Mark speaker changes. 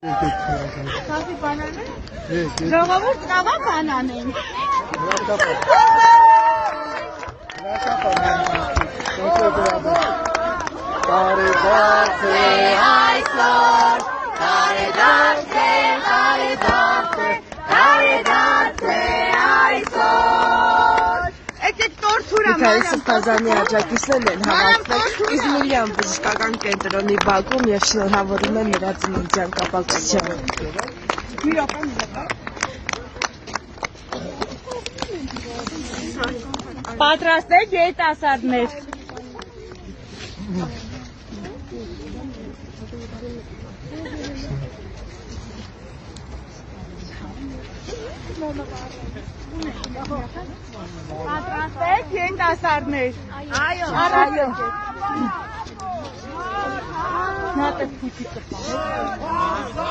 Speaker 1: Կասի բանան է։ Ժողովուրդ տավա բանան են։
Speaker 2: Միքայել Սրբազանի աջակիցներն են հավաքվել Իզմիրյան բժշկական կենտրոնի բակում և շնորհավորում են նրա ծննդյան կապակցությամբ։
Speaker 1: Պատրաստեք երիտասարդներ։ Պատրաստեք երիտասարդներ։ Այո, այո։ Նա տես փուչի կպա։